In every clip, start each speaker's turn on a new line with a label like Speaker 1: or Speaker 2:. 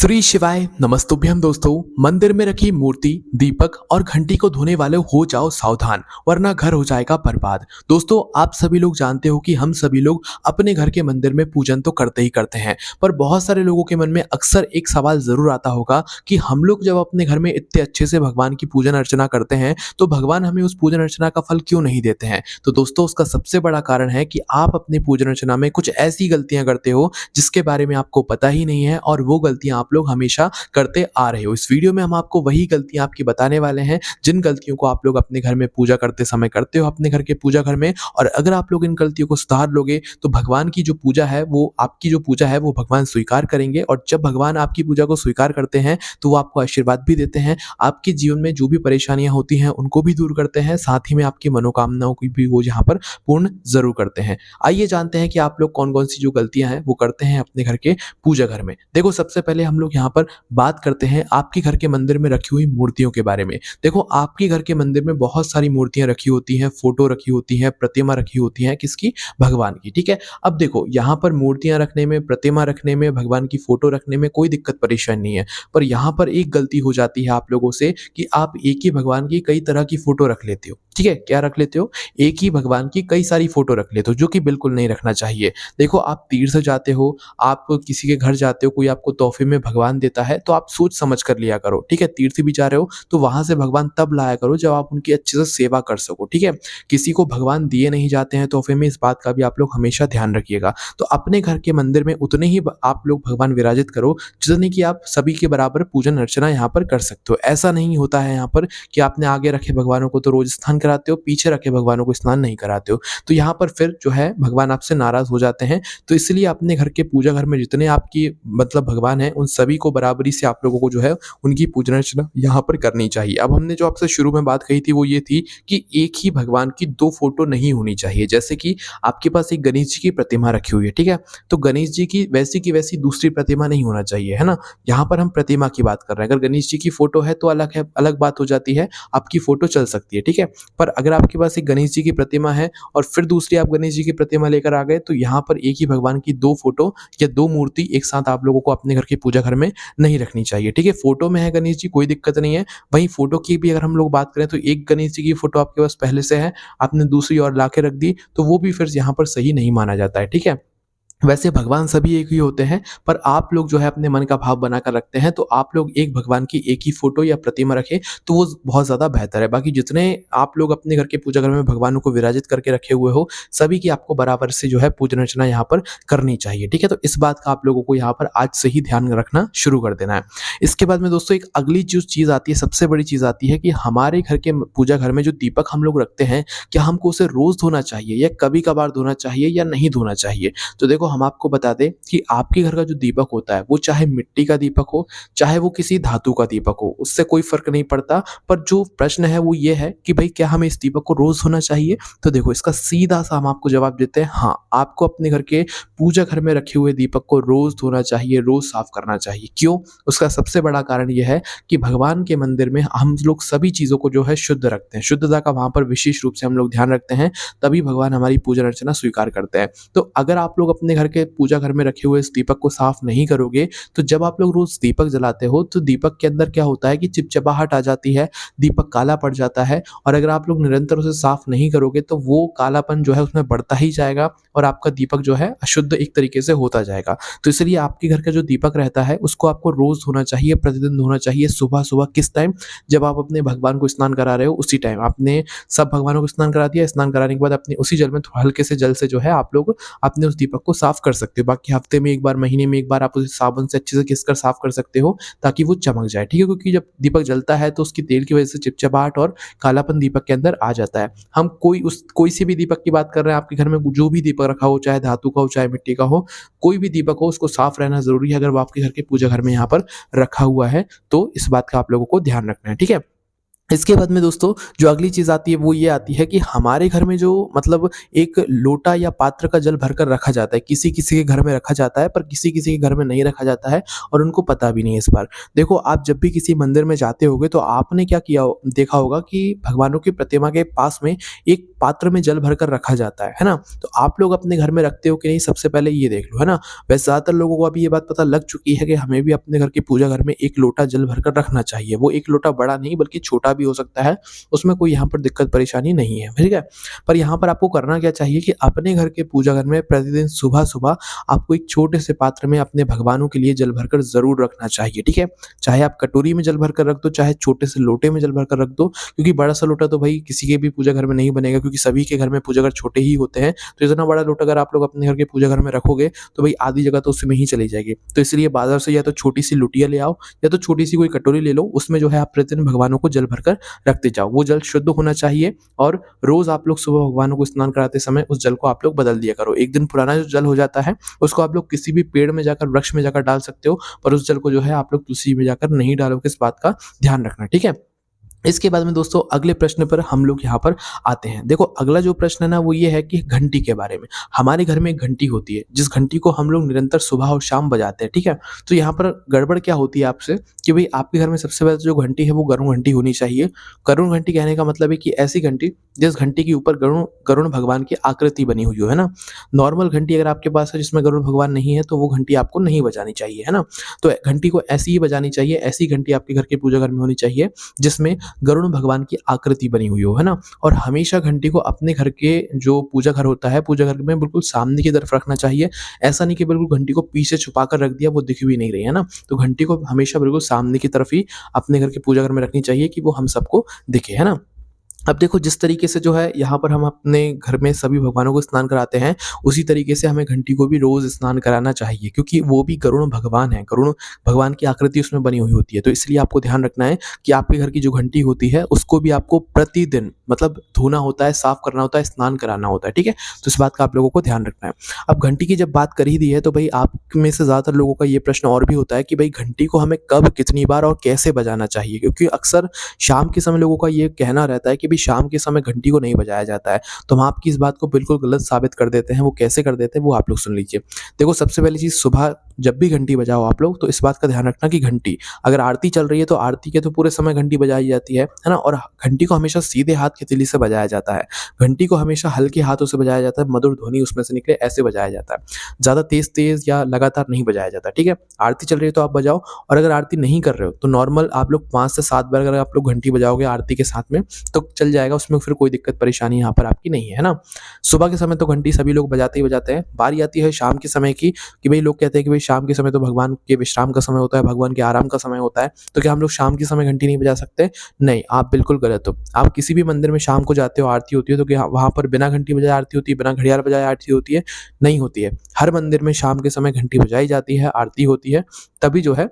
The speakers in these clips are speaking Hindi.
Speaker 1: श्री शिवाय नमस्तुभ्यम दोस्तों। मंदिर में रखी मूर्ति, दीपक और घंटी को धोने वाले हो जाओ सावधान, वरना घर हो जाएगा बर्बाद। दोस्तों, आप सभी लोग जानते हो कि हम सभी लोग अपने घर के मंदिर में पूजन तो करते ही करते हैं, पर बहुत सारे लोगों के मन में अक्सर एक सवाल जरूर आता होगा कि हम लोग जब अपने घर में इतने अच्छे से भगवान की पूजन अर्चना करते हैं तो भगवान हमें उस पूजन अर्चना का फल क्यों नहीं देते हैं। तो दोस्तों, उसका सबसे बड़ा कारण है कि आप अपनी पूजन अर्चना में कुछ ऐसी गलतियां करते हो जिसके बारे में आपको पता ही नहीं है, और वो गलतियां आप लोग हमेशा करते आ रहे हो। इस वीडियो में हम आपको वही गलतियां आपकी बताने वाले हैं जिन गलतियों को आप लोग अपने घर में पूजा करते समय करते हो, अपने घर के पूजा घर में। और अगर आप लोग इन गलतियों को सुधार लोगे तो भगवान की जो पूजा है वो आपकी जो पूजा है वो भगवान स्वीकार करेंगे, और जब भगवान आपकी पूजा को स्वीकार करते हैं तो वो आपको आशीर्वाद भी देते हैं। आपके जीवन में जो भी परेशानियां होती हैं उनको भी दूर करते हैं, साथ ही में आपकी मनोकामनाओं की भी वो यहाँ पर पूर्ण जरूर करते हैं। आइए जानते हैं कि आप लोग कौन कौन सी जो गलतियां हैं वो करते हैं अपने घर के पूजा घर में। देखो, सबसे पहले हम लोग यहाँ पर बात करते हैं आपके घर के मंदिर में रखी हुई मूर्तियों के बारे में। देखो, आपके घर के मंदिर में बहुत सारी मूर्तियां रखी होती हैं, फोटो रखी होती हैं, प्रतिमा रखी होती हैं, किसकी? भगवान की। ठीक है, अब देखो, यहाँ पर मूर्तियां रखने में, प्रतिमा रखने में, भगवान की फोटो रखने में कोई दिक्कत परेशानी नहीं है, पर यहाँ पर एक गलती हो जाती है आप लोगों से कि आप एक ही भगवान की कई तरह की फोटो रख लेते हो। ठीक है, क्या रख लेते हो? एक ही भगवान की कई सारी फोटो रख लेते हो, जो कि बिल्कुल नहीं रखना चाहिए। देखो, आप तीर्थ जाते हो, आप किसी के घर जाते हो, कोई आपको तोहफे में भगवान देता है तो आप सोच समझ कर लिया करो। ठीक है, तीर्थ भी जा रहे हो तो वहां से भगवान तब लाया करो जब आप उनकी अच्छे से सेवा कर सको। ठीक है, किसी को भगवान दिए नहीं जाते हैं तोहफे में, इस बात का भी आप लोग हमेशा ध्यान रखिएगा। तो अपने घर के मंदिर में उतने ही आप लोग भगवान विराजित करो जितने कि आप सभी के बराबर पूजन अर्चना यहाँ पर कर सकते हो। ऐसा नहीं होता है यहाँ पर कि आपने आगे रखे भगवानों को तो रोज स्नान कराते हो, पीछे रखे भगवानों को स्नान नहीं कराते हो, तो यहाँ पर फिर जो है भगवान आपसे नाराज हो जाते हैं। तो इसलिए अपने घर के पूजा घर में जितने आपकी मतलब भगवान हैं उन सभी को बराबरी से आप लोगों को जो है उनकी पूजन अर्चना यहाँ पर करनी चाहिए। अब हमने जो आपसे शुरू में बात कही थी वो ये थी कि एक ही भगवान की दो फोटो नहीं होनी चाहिए। जैसे कि आपके पास एक गणेश जी की प्रतिमा रखी हुई है, ठीक है, तो गणेश जी की वैसी दूसरी प्रतिमा नहीं होना चाहिए, है ना। यहाँ पर हम प्रतिमा की बात कर रहे हैं। अगर गणेश जी की फोटो है तो अलग है, अलग बात हो जाती है, आपकी फोटो चल सकती है। ठीक है, पर अगर आपके पास एक गणेश जी की प्रतिमा है और फिर दूसरी आप गणेश जी की प्रतिमा लेकर आ गए तो यहाँ पर एक ही भगवान की दो फोटो या दो मूर्ति एक साथ आप लोगों को अपने घर के पूजा घर में नहीं रखनी चाहिए। ठीक है, फोटो में है गणेश जी, कोई दिक्कत नहीं है। वहीं फोटो की भी अगर हम लोग बात करें तो एक गणेश जी की फोटो आपके पास पहले से है, आपने दूसरी और लाके रख दी तो वो भी फिर यहाँ पर सही नहीं माना जाता है। ठीक है, वैसे भगवान सभी एक ही होते हैं, पर आप लोग जो है अपने मन का भाव बनाकर रखते हैं, तो आप लोग एक भगवान की एक ही फोटो या प्रतिमा रखें तो वो बहुत ज़्यादा बेहतर है। बाकी जितने आप लोग अपने घर के पूजा घर में भगवानों को विराजित करके रखे हुए हो, सभी की आपको बराबर से जो है पूजन अर्चना यहाँ पर करनी चाहिए। ठीक है, तो इस बात का आप लोगों को यहाँ पर आज से ही ध्यान रखना शुरू कर देना है। इसके बाद में दोस्तों एक अगली जो चीज़ आती है, सबसे बड़ी चीज़ आती है कि हमारे घर के पूजा घर में जो दीपक हम लोग रखते हैं, क्या हमको उसे रोज़ धोना चाहिए या कभी कभार धोना चाहिए या नहीं धोना चाहिए। तो देखो, हम आपको बता दें कि आपके घर का जो दीपक होता है वो चाहे मिट्टी का दीपक हो, चाहे वो किसी धातु का दीपक हो, उससे कोई फर्क नहीं पड़ता। पर जो प्रश्न है वो ये है कि भाई क्या हमें इस दीपक को रोज धोना चाहिए। तो देखो, इसका सीधा सा हम आपको जवाब देते हैं, हाँ, आपको अपने घर के पूजा घर में रखे हुए दीपक को रोज धोना चाहिए, रोज साफ करना चाहिए। क्यों? उसका सबसे बड़ा कारण यह है कि भगवान के मंदिर में हम लोग सभी चीजों को जो है शुद्ध रखते हैं, शुद्धता का वहां पर विशेष रूप से हम लोग ध्यान रखते हैं, तभी भगवान हमारी पूजन अर्चना स्वीकार करते हैं। तो अगर आप लोग अपने घर के पूजा घर में रखे हुए इस दीपक को साफ नहीं करोगे तो जब आप लोग रोज दीपक जलाते हो तो दीपक के अंदर क्या होता है कि चिपचिपाहट आ जाती है, दीपक काला पड़ जाता है, और अगर आप लोग निरंतर उसे साफ नहीं करोगे तो वो कालापन जो है उसमें बढ़ता ही जाएगा और आपका दीपक जो है अशुद्ध एक तरीके से होता जाएगा। तो इसलिए आपके घर का जो दीपक रहता है उसको आपको रोज धोना चाहिए, प्रतिदिन धोना चाहिए। सुबह सुबह किस टाइम? जब आप अपने भगवान को स्नान करा रहे हो उसी टाइम आपने सब भगवानों को स्नान करा दिया, स्नान कराने के बाद अपने उसी जल में हल्के से जल से जो है आप लोग अपने उस दीपक को साफ कर सकते हो। बाकी हफ्ते में एक बार, महीने में एक बार आप उसे साबुन से अच्छे से घिस कर साफ कर सकते हो ताकि वो चमक जाए। ठीक है, क्योंकि जब दीपक जलता है तो उसकी तेल की वजह से चिपचिपाहट और कालापन दीपक के अंदर आ जाता है। हम कोई से भी दीपक की बात कर रहे हैं, आपके घर में जो भी दीपक रखा हो, चाहे धातु का हो चाहे मिट्टी का हो, कोई भी दीपक हो, उसको साफ रहना जरूरी है। अगर वो आपके घर के पूजा घर में यहाँ पर रखा हुआ है तो इस बात का आप लोगों को ध्यान रखना है। ठीक है, इसके बाद में दोस्तों जो अगली चीज़ आती है वो ये आती है कि हमारे घर में जो मतलब एक लोटा या पात्र का जल भरकर रखा जाता है, किसी-किसी के घर में रखा जाता है पर किसी-किसी के घर में नहीं रखा जाता है और उनको पता भी नहीं है इस बार। देखो आप जब भी किसी मंदिर में जाते होगे तो आपने क्या किया हो देखा होगा कि भगवानों की प्रतिमा के पास में एक पात्र में जल भरकर रखा जाता है ना? तो आप लोग अपने घर में रखते हो कि नहीं सबसे पहले ये देख लो, है ना? वैसे ज़्यादातर लोगों को अभी ये बात पता लग चुकी है कि हमें भी अपने घर के पूजा घर में 1 लोटा जल भरकर रखना चाहिए। वो 1 लोटा बड़ा नहीं बल्कि छोटा भी हो सकता है, उसमें कोई यहाँ पर दिक्कत परेशानी नहीं है, ठीक है? पर यहाँ पर आपको करना क्या चाहिए कि अपने घर के पूजा घर में प्रतिदिन सुबह-सुबह आपको एक छोटे से पात्र में अपने भगवानों के लिए जल भरकर ज़रूर रखना चाहिए, ठीक है? चाहे आप कटोरी में जल भरकर रख दो, चाहे छोटे से लोटे में जल भरकर रख दो, क्योंकि बड़ा-सा लोटा तो भई किसी के भी पूजा घर में नहीं बनेगा क्योंकि सभी के घर में पूजा घर छोटे ही होते हैं। तो इतना बड़ा लोटा अगर आप लोग अपने घर के पूजा घर में रखोगे, तो भई आधी जगह तो उसी में ही चली जाएगी। तो इसलिए बाज़ार से या तो छोटी-सी लोटियाँ ले आओ या तो छोटी-सी कोई कटोरी ले लो, उसमें जो है आप प्रतिदिन भगवानों को जल भरकर रखते जाओ। वो जल शुद्ध होना चाहिए और रोज़ आप लोग सुबह भगवानों को स्नान कराते समय उस जल को आप लोग बदल दिया करो। एक दिन पुराना जो जल हो जाता है, उसको आप लोग किसी भी पेड़ में जाकर, वृक्ष में जाकर डाल सकते हो, पर उस जल को जो है आप लोग तुलसी में जाकर नहीं डालोगे, इस बात का ध्यान रखना, ठीक है? इसके बाद में दोस्तों अगले प्रश्न पर हम लोग यहाँ पर आते हैं। देखो अगला जो प्रश्न है ना वो ये है कि घंटी के बारे में। हमारे घर में एक घंटी होती है, जिस घंटी को हम लोग निरंतर सुबह और शाम बजाते हैं, ठीक है? तो यहाँ पर गड़बड़ क्या होती है आपसे कि भई आपके घर में सबसे पहले जो घंटी है वो गरुड़ घंटी होनी चाहिए। गरुड़ घंटी कहने का मतलब है कि ऐसी घंटी जिस घंटी के ऊपर गरुड़ गरुड़ भगवान की आकृति बनी हुई हो, है ना? नॉर्मल घंटी अगर आपके पास है जिसमें गरुड़ भगवान नहीं है तो वो घंटी आपको नहीं बजानी चाहिए, है ना? तो घंटी को ऐसी ही बजानी चाहिए, ऐसी घंटी आपके घर के पूजा घर में होनी चाहिए जिसमें गरुड़ भगवान की आकृति बनी हुई हो, है ना? और हमेशा घंटी को अपने घर के जो पूजा घर होता है, पूजा घर में बिल्कुल सामने की तरफ रखना चाहिए। ऐसा नहीं कि बिल्कुल घंटी को पीछे छुपा कर रख दिया, वो दिख भी नहीं रही, है ना? तो घंटी को हमेशा बिल्कुल सामने की तरफ ही अपने घर के पूजा घर में रखनी चाहिए कि वो हम सबको दिखे, है ना? अब देखो जिस तरीके से जो है यहाँ पर हम अपने घर में सभी भगवानों को स्नान कराते हैं, उसी तरीके से हमें घंटी को भी रोज़ स्नान कराना चाहिए क्योंकि वो भी गरुड़ भगवान हैं। गरुड़ भगवान की आकृति उसमें बनी हुई होती है। तो इसलिए आपको ध्यान रखना है कि आपके घर की जो घंटी होती है, उसको भी आपको प्रतिदिन मतलब धोना होता है, साफ करना होता है, स्नान कराना होता है, ठीक है? तो इस बात का आप लोगों को ध्यान रखना है। अब घंटी की जब बात कर ही दी है, तो भई आप में से ज़्यादातर लोगों का ये प्रश्न और भी होता है कि भई घंटी को हमें कब, कितनी बार और कैसे बजाना चाहिए? क्योंकि अक्सर शाम के समय लोगों का ये कहना रहता है कि भई शाम के समय घंटी को नहीं बजाया जाता है। तो हम आपकी इस बात को बिल्कुल गलत साबित कर देते हैं। वो कैसे कर देते हैं वो आप लोग सुन लीजिए। देखो सबसे पहली चीज़ सुबह जब भी घंटी बजाओ आप लोग तो इस बात का ध्यान रखना कि घंटी अगर आरती चल रही है तो आरती के तो पूरे समय घंटी बजाई जाती है ना? और घंटी को हमेशा सीधे हाथ की तीली से बजाया जाता है। घंटी को हमेशा हल्के हाथों से बजाया जाता है, मधुर ध्वनि उसमें से निकले ऐसे बजाया जाता है। ज़्यादा तेज़-तेज़ या लगातार नहीं बजाया जाता, ठीक है? आरती चल रही है तो आप बजाओ और अगर आरती नहीं कर रहे हो तो नॉर्मल आप लोग 5 से 7 बार अगर आप लोग घंटी बजाओगे आरती के साथ में तो चल जाएगा, उसमें फिर कोई दिक्कत परेशानी यहाँ पर आपकी नहीं है ना? सुबह के समय तो घंटी सभी लोग बजाते ही बजाते हैं। बारी आती है शाम के समय की कि भई लोग कहते हैं कि भई शाम के समय तो भगवान के विश्राम का समय होता है, भगवान के आराम का समय होता है, तो क्या हम लोग शाम के समय घंटी नहीं बजा सकते? नहीं, आप बिल्कुल गलत हो। आप किसी भी मंदिर में शाम को जाते हो, आरती होती है तो क्या वहाँ पर बिना घंटी बजाए आरती होती है, बिना घड़ियाल बजाए आरती होती है? नहीं होती है। हर मंदिर में शाम के समय घंटी बजाई जाती है, आरती होती है, तभी जो है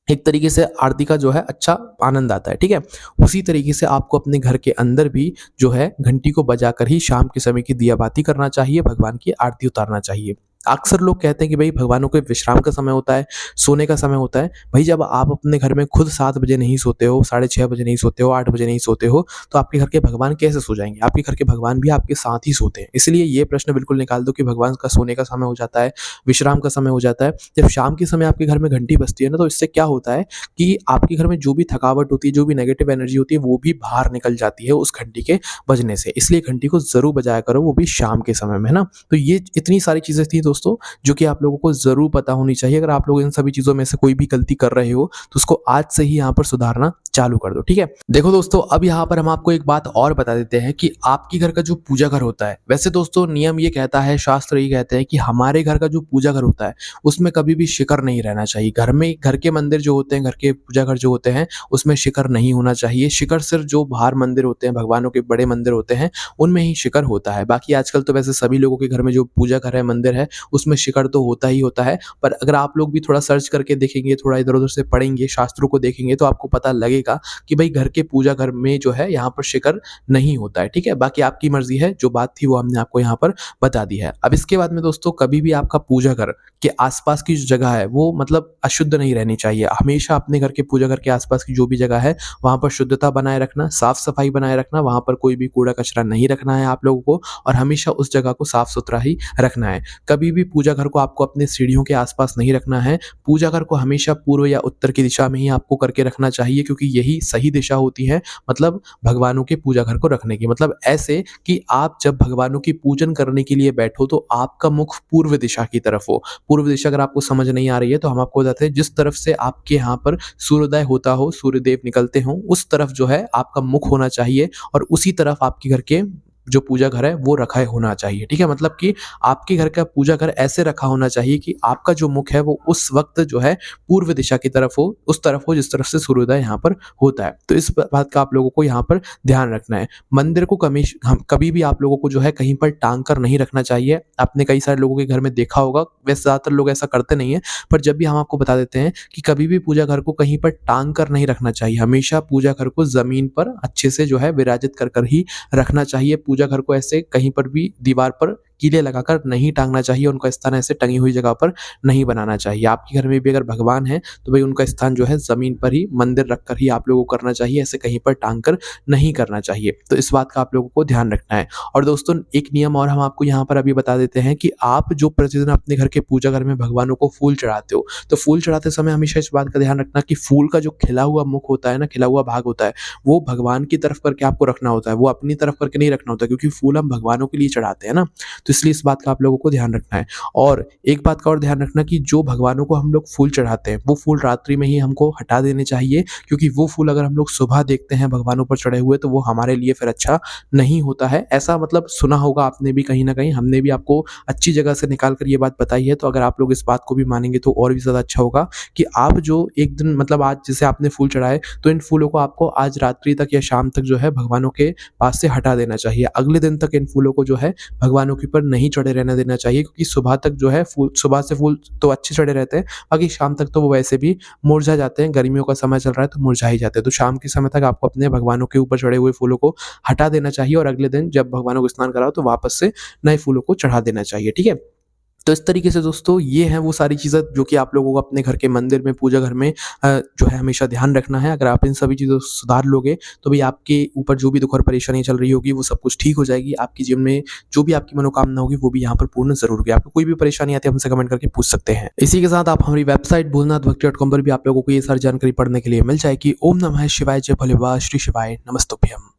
Speaker 1: एक तरीके से आरती का जो है अच्छा आनंद आता है, ठीक है? उसी तरीके से आपको अपने घर के अंदर भी जो है घंटी को बजाकर ही शाम के समय की दिया बाती करना चाहिए, भगवान की आरती उतारना चाहिए। अक्सर लोग कहते हैं कि भई भगवानों के विश्राम का समय होता है, सोने का समय होता है। भई जब आप अपने घर में खुद 7 बजे नहीं सोते हो, साढ़े 6 बजे नहीं सोते हो, 8 बजे नहीं सोते हो, तो आपके घर के भगवान कैसे सो जाएँगे? आपके घर के भगवान भी आपके साथ ही सोते हैं। इसलिए ये प्रश्न बिल्कुल निकाल दो कि भगवान का सोने का समय हो जाता है, विश्राम का समय हो जाता है। जब शाम के समय आपके घर में घंटी बजती है ना, तो इससे क्या होता है कि आपके घर में जो भी थकावट होती है, जो भी नेगेटिव एनर्जी होती है, वो भी बाहर निकल जाती है उस घंटी के बजने से। इसलिए घंटी को ज़रूर बजाया करो, वो भी शाम के समय में, है ना? तो ये इतनी सारी चीज़ें थी दोस्तों, जो कि आप लोगों को ज़रूर पता होनी चाहिए। अगर आप लोग इन सभी चीज़ों में से कोई भी गलती कर रहे हो, तो उसको आज से ही यहाँ पर सुधारना चालू कर दो, ठीक है? देखो दोस्तों, अब यहाँ पर हम आपको एक बात और बता देते हैं कि आपके घर का जो पूजा घर होता है, वैसे दोस्तों नियम ये कहता है, शास्त्र ये कहते हैं कि हमारे घर का जो पूजा घर होता है, उसमें कभी भी शिखर नहीं रहना चाहिए। घर के मंदिर जो होते हैं, घर के पूजा घर जो होते हैं, उसमें शिखर नहीं होना चाहिए। शिखर सिर्फ जो बाहर मंदिर होते हैं, भगवानों के बड़े मंदिर होते हैं, उनमें ही शिखर होता है। बाकी आजकल तो वैसे सभी लोगों के घर में जो पूजा घर है, मंदिर है, उसमें शिखर तो होता ही होता है। पर अगर आप लोग भी थोड़ा सर्च करके देखेंगे, थोड़ा इधर-उधर से पढ़ेंगे, शास्त्रों को देखेंगे, तो आपको पता लगेगा लगेगा कि भाई घर के पूजा घर में जो है यहाँ पर शिकर नहीं होता है, ठीक है? बाकी आपकी मर्ज़ी है, जो बात थी वो हमने आपको यहाँ पर बता दी है। अब इसके बाद में दोस्तों कभी भी आपका पूजा घर के आस-पास की जो जगह है वो मतलब अशुद्ध नहीं रहनी चाहिए। हमेशा अपने घर के पूजा घर के आस-पास की जो भी जगह है वहाँ पर शुद्धता बनाए रखना, साफ-सफाई बनाए रखना, वहाँ पर कोई भी कूड़ा-कचरा नहीं रखना है आप लोगों को और हमेशा उस जगह को साफ-सुथरा ही रखना है। कभी भी पूजा घर को आपको अपने सीढ़ियों के आस-पास नहीं रखना है। पूजा घर को हमेशा पूर्व या उत्तर की दिशा में ही आपको करके रखना चाहिए क्योंकि यही सही दिशा होती है मतलब भगवानों के पूजा घर को रखने की। मतलब ऐसे कि आप जब भगवानों की पूजन करने के लिए बैठो तो आपका मुख पूर्व दिशा की तरफ हो। पूर्व दिशा अगर आपको समझ नहीं आ रही है तो हम आपको बताते हैं जिस तरफ से आपके यहाँ पर सूर्योदय होता हो, सूर्यदेव निकलते हों, उस तरफ जो है आपका मुख होना चाहिए और उसी तरफ आपके घर के जो पूजा घर है वो रखा होना चाहिए, ठीक है? मतलब कि आपके घर का पूजा घर ऐसे रखा होना चाहिए कि आपका जो मुख है वो उस वक़्त जो है पूर्व दिशा की तरफ हो, उस तरफ हो जिस तरफ से सूर्योदय यहाँ पर होता है। तो इस बात का आप लोगों को यहाँ पर ध्यान रखना है। मंदिर को कभी भी आप लोगों को जो है कहीं पर टाँग कर नहीं रखना चाहिए। आपने कई सारे लोगों के घर में देखा होगा, वैसे ज़्यादातर लोग ऐसा करते नहीं हैं, पर जब भी हम आपको बता देते हैं कि कभी भी पूजा घर को कहीं पर टाँग कर नहीं रखना चाहिए। हमेशा पूजा घर को ज़मीन पर अच्छे से जो है विराजित कर ही रखना चाहिए। पूजा घर को ऐसे कहीं पर भी दीवार पर कीले लगाकर नहीं टांगना चाहिए, उनका स्थान ऐसे टंगी हुई जगह पर नहीं बनाना चाहिए। आपके घर में भी अगर भगवान हैं, तो भई उनका स्थान जो है ज़मीन पर ही मंदिर रखकर ही आप लोगों को करना चाहिए, ऐसे कहीं पर टांग कर नहीं करना चाहिए। तो इस बात का आप लोगों को ध्यान रखना है। और दोस्तों एक नियम और हम आपको यहाँ पर अभी बता देते हैं कि आप जो प्रतिदिन अपने घर के पूजा घर में भगवानों को फूल चढ़ाते हो, तो फूल चढ़ाते समय हमेशा इस बात का ध्यान रखना कि फूल का जो खिला हुआ मुख होता है ना, खिला हुआ भाग होता है, वो भगवान की तरफ करके आपको रखना होता है, वो अपनी तरफ करके नहीं रखना होता क्योंकि फूल हम भगवानों के लिए चढ़ाते हैं ना, तो इसलिए इस बात का आप लोगों को ध्यान रखना है। और एक बात का और ध्यान रखना कि जो भगवानों को हम लोग फूल चढ़ाते हैं, वो फूल रात्रि में ही हमको हटा देने चाहिए क्योंकि वो फूल अगर हम लोग सुबह देखते हैं भगवानों पर चढ़े हुए, तो वो हमारे लिए फिर अच्छा नहीं होता है। ऐसा मतलब सुना होगा आपने भी कहीं न कहीं, हमने भी आपको अच्छी जगह से निकाल कर ये बात बताई है, तो अगर आप लोग इस बात को भी मानेंगे तो और भी ज़्यादा अच्छा होगा कि आप जो एक दिन मतलब आज जैसे आपने फूल चढ़ाए, तो इन फूलों को आपको आज रात्रि तक या शाम तक जो है भगवानों के पास से हटा देना चाहिए। अगले दिन तक इन फूलों को जो है भगवानों के ऊपर नहीं चढ़े रहने देना चाहिए क्योंकि सुबह तक जो है फूल सुबह से फूल तो अच्छे चढ़े रहते हैं, बाकी शाम तक तो वो वैसे भी मुरझा जाते हैं, गर्मियों का समय चल रहा है तो मुरझा ही जाते हैं। तो शाम के समय तक आपको अपने भगवानों के ऊपर चढ़े हुए फूलों को हटा देना चाहिए और अगले दिन जब भगवानों को स्नान कराओ तो वापस से नए फूलों को चढ़ा देना चाहिए, ठीक है? तो इस तरीके से दोस्तों ये हैं वो सारी चीज़ें जो कि आप लोगों को अपने घर के मंदिर में, पूजा घर में जो है हमेशा ध्यान रखना है। अगर आप इन सभी चीज़ों को सुधार लोगे, तो भई आपके ऊपर जो भी दुःख और परेशानी चल रही होगी, वो सब कुछ ठीक हो जाएगी। आपके जीवन में जो भी आपकी मनोकामना होगी, वो भी यहाँ पर पूर्ण ज़रूर होगी। आपको कोई भी परेशानी आती है, हमसे कमेंट करके पूछ सकते हैं। इसी के साथ आप हमारी वेबसाइट भोलेनाथभक्ति.com पर भी आप लोगों को ये सारी जानकारी पढ़ने के लिए मिल जाएगी। ओम नमः शिवाय, जय भोले बाबा, श्री शिवाय, नमस्तुभ्यम।